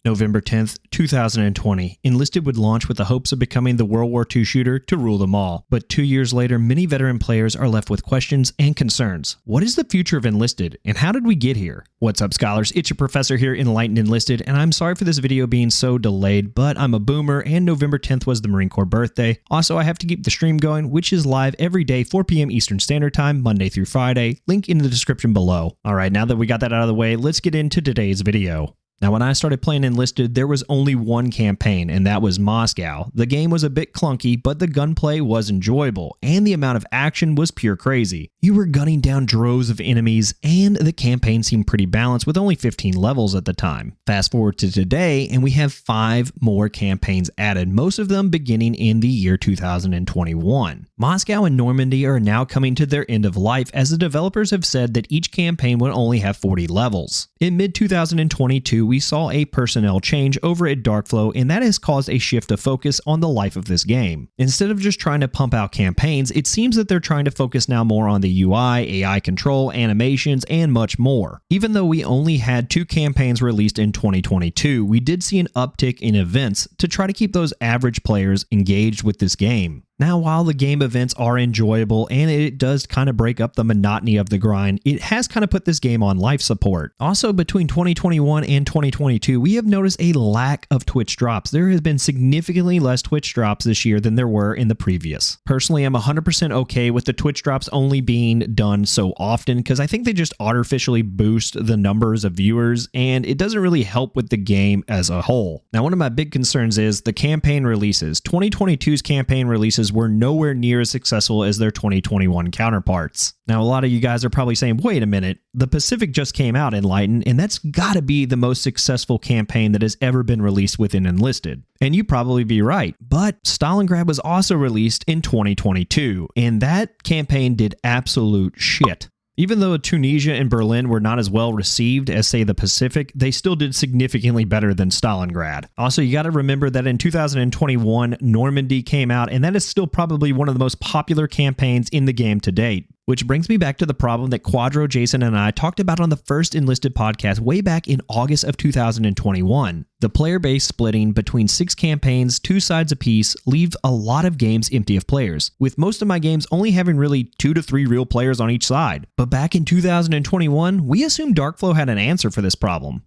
November 10th, 2020, Enlisted would launch with the hopes of becoming the World War II shooter to rule them all. But 2 years later, many veteran players are left with questions and concerns. What is the future of Enlisted, and how did we get here? What's up, scholars? It's your professor here, Enlightened Enlisted, and I'm sorry for this video being so delayed, but I'm a boomer, and November 10th was the Marine Corps birthday. Also, I have to keep the stream going, which is live every day, 4 p.m. Eastern Standard Time, Monday through Friday. Link in the description below. All right, now that we got that out of the way, let's get into today's video. Now, when I started playing Enlisted, there was only one campaign, and that was Moscow. The game was a bit clunky, but the gunplay was enjoyable, and the amount of action was pure crazy. You were gunning down droves of enemies, and the campaign seemed pretty balanced with only 15 levels at the time. Fast forward to today, and we have 5 more campaigns added, most of them beginning in the year 2021. Moscow and Normandy are now coming to their end of life, as the developers have said that each campaign would only have 40 levels. In mid-2022, we saw a personnel change over at Darkflow, and that has caused a shift of focus on the life of this game. Instead of just trying to pump out campaigns, it seems that they're trying to focus now more on the UI, AI control, animations, and much more. Even though we only had 2 campaigns released in 2022, we did see an uptick in events to try to keep those average players engaged with this game. Now, while the game events are enjoyable and it does kind of break up the monotony of the grind, it has kind of put this game on life support. Also, between 2021 and 2022, we have noticed a lack of Twitch drops. There has been significantly less Twitch drops this year than there were in the previous. Personally, I'm 100% okay with the Twitch drops only being done so often because I think they just artificially boost the numbers of viewers and it doesn't really help with the game as a whole. Now, one of my big concerns is the campaign releases. 2022's campaign releases were nowhere near as successful as their 2021 counterparts. Now, a lot of you guys are probably saying, wait a minute, the Pacific just came out, Enlightened, and that's gotta be the most successful campaign that has ever been released within Enlisted. And you'd probably be right, but Stalingrad was also released in 2022, and that campaign did absolute shit. Even though Tunisia and Berlin were not as well received as, say, the Pacific, they still did significantly better than Stalingrad. Also, you got to remember that in 2021, Normandy came out, and that is still probably one of the most popular campaigns in the game to date. Which brings me back to the problem that Quadro, Jason, and I talked about on the first Enlisted podcast way back in August of 2021. The player base splitting between 6 campaigns, 2 sides apiece, leave a lot of games empty of players, with most of my games only having really 2 to 3 real players on each side. But back in 2021, we assumed Darkflow had an answer for this problem.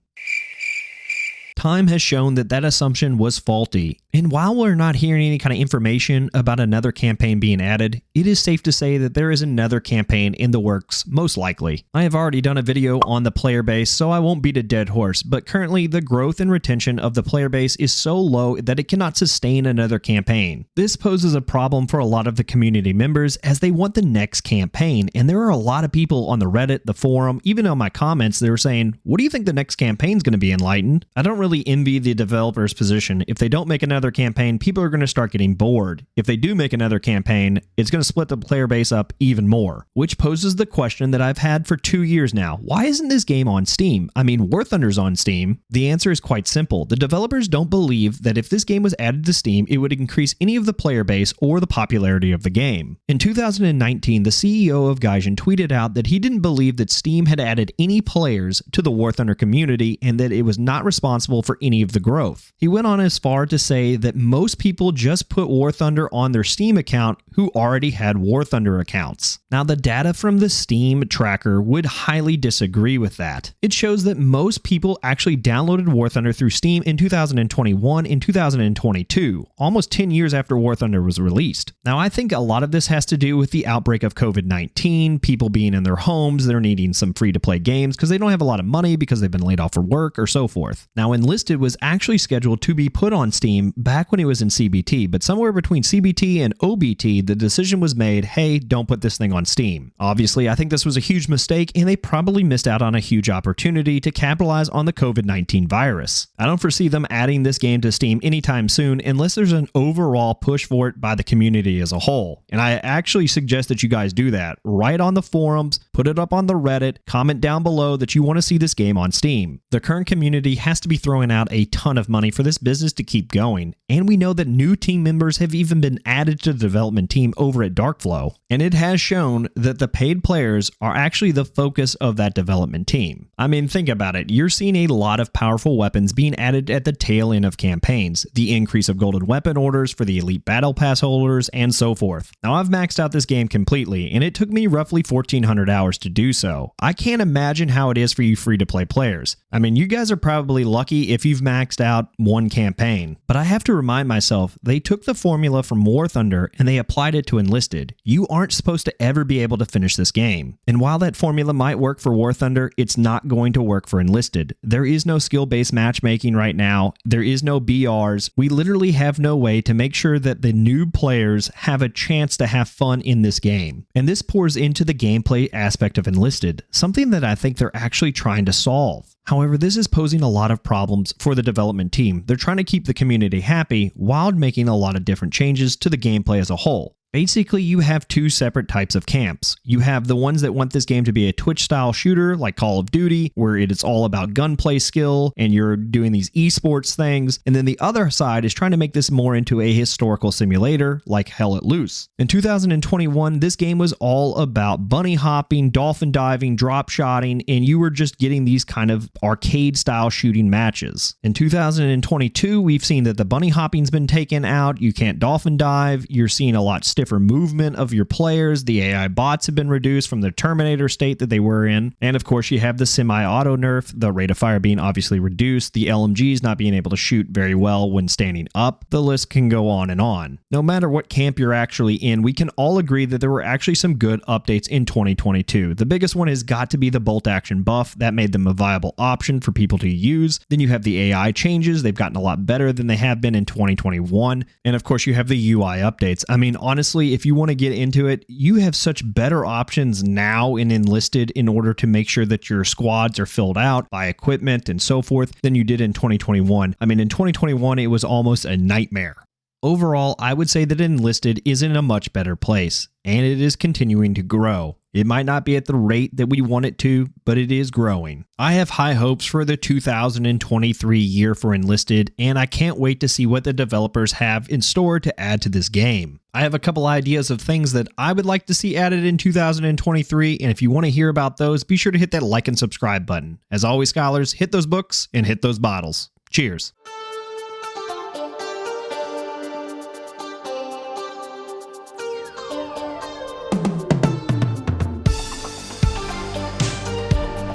Time has shown that that assumption was faulty, and while we're not hearing any kind of information about another campaign being added, it is safe to say that there is another campaign in the works, most likely. I have already done a video on the player base, so I won't beat a dead horse, but currently the growth and retention of the player base is so low that it cannot sustain another campaign. This poses a problem for a lot of the community members as they want the next campaign, and there are a lot of people on the Reddit, the forum, even on my comments, they were saying, what do you think the next campaign is going to be, Enlightened? I don't really envy the developer's position. If they don't make another campaign, people are going to start getting bored. If they do make another campaign, it's going to split the player base up even more, which poses the question that I've had for 2 years now. Why isn't this game on Steam? I mean, War Thunder's on Steam. The answer is quite simple. The developers don't believe that if this game was added to Steam, it would increase any of the player base or the popularity of the game. In 2019, the CEO of Gaijin tweeted out that he didn't believe that Steam had added any players to the War Thunder community and that it was not responsible for any of the growth. He went on as far to say that most people just put War Thunder on their Steam account who already had War Thunder accounts. Now, the data from the Steam tracker would highly disagree with that. It shows that most people actually downloaded War Thunder through Steam in 2021 and 2022, almost 10 years after War Thunder was released. Now, I think a lot of this has to do with the outbreak of COVID-19, people being in their homes, they're needing some free-to-play games because they don't have a lot of money because they've been laid off from work or so forth. Now, Enlisted was actually scheduled to be put on Steam back when it was in CBT, but somewhere between CBT and OBT, the decision was made, hey, don't put this thing on Steam. Obviously, I think this was a huge mistake, and they probably missed out on a huge opportunity to capitalize on the COVID-19 virus. I don't foresee them adding this game to Steam anytime soon unless there's an overall push for it by the community as a whole. And I actually suggest that you guys do that. Write on the forums, put it up on the Reddit, comment down below that you want to see this game on Steam. The current community has to be thrown throwing out a ton of money for this business to keep going, and we know that new team members have even been added to the development team over at Darkflow, and it has shown that the paid players are actually the focus of that development team. I mean, think about it. You're seeing a lot of powerful weapons being added at the tail end of campaigns, the increase of golden weapon orders for the elite battle pass holders, and so forth. Now, I've maxed out this game completely, and it took me roughly 1,400 hours to do so. I can't imagine how it is for you free-to-play players. I mean, you guys are probably lucky if you've maxed out one campaign, but I have to remind myself, they took the formula from War Thunder and they applied it to Enlisted. You aren't supposed to ever be able to finish this game. And while that formula might work for War Thunder, it's not going to work for Enlisted. There is no skill-based matchmaking right now. There is no BRs. We literally have no way to make sure that the noob players have a chance to have fun in this game. And this pours into the gameplay aspect of Enlisted, something that I think they're actually trying to solve. However, this is posing a lot of problems for the development team. They're trying to keep the community happy while making a lot of different changes to the gameplay as a whole. Basically, you have two separate types of camps. You have the ones that want this game to be a Twitch-style shooter like Call of Duty, where it is all about gunplay skill and you're doing these esports things. And then the other side is trying to make this more into a historical simulator like Hell Let Loose. In 2021, this game was all about bunny hopping, dolphin diving, drop shotting, and you were just getting these kind of arcade-style shooting matches. In 2022, we've seen that the bunny hopping's been taken out. You can't dolphin dive. You're seeing a lot stiffer movement of your players. The AI bots have been reduced from the Terminator state that they were in. And of course, you have the semi-auto nerf, the rate of fire being obviously reduced, the LMGs not being able to shoot very well when standing up. The list can go on and on. No matter what camp you're actually in, we can all agree that there were actually some good updates in 2022. The biggest one has got to be the bolt action buff. That made them a viable option for people to use. Then you have the AI changes. They've gotten a lot better than they have been in 2021. And of course, you have the UI updates. I mean, honestly, if you want to get into it, you have such better options now in Enlisted in order to make sure that your squads are filled out by equipment and so forth than you did in 2021. I mean, in 2021, it was almost a nightmare. Overall, I would say that Enlisted is in a much better place, and it is continuing to grow. It might not be at the rate that we want it to, but it is growing. I have high hopes for the 2023 year for Enlisted, and I can't wait to see what the developers have in store to add to this game. I have a couple ideas of things that I would like to see added in 2023, and if you want to hear about those, be sure to hit that like and subscribe button. As always, scholars, hit those books and hit those bottles. Cheers.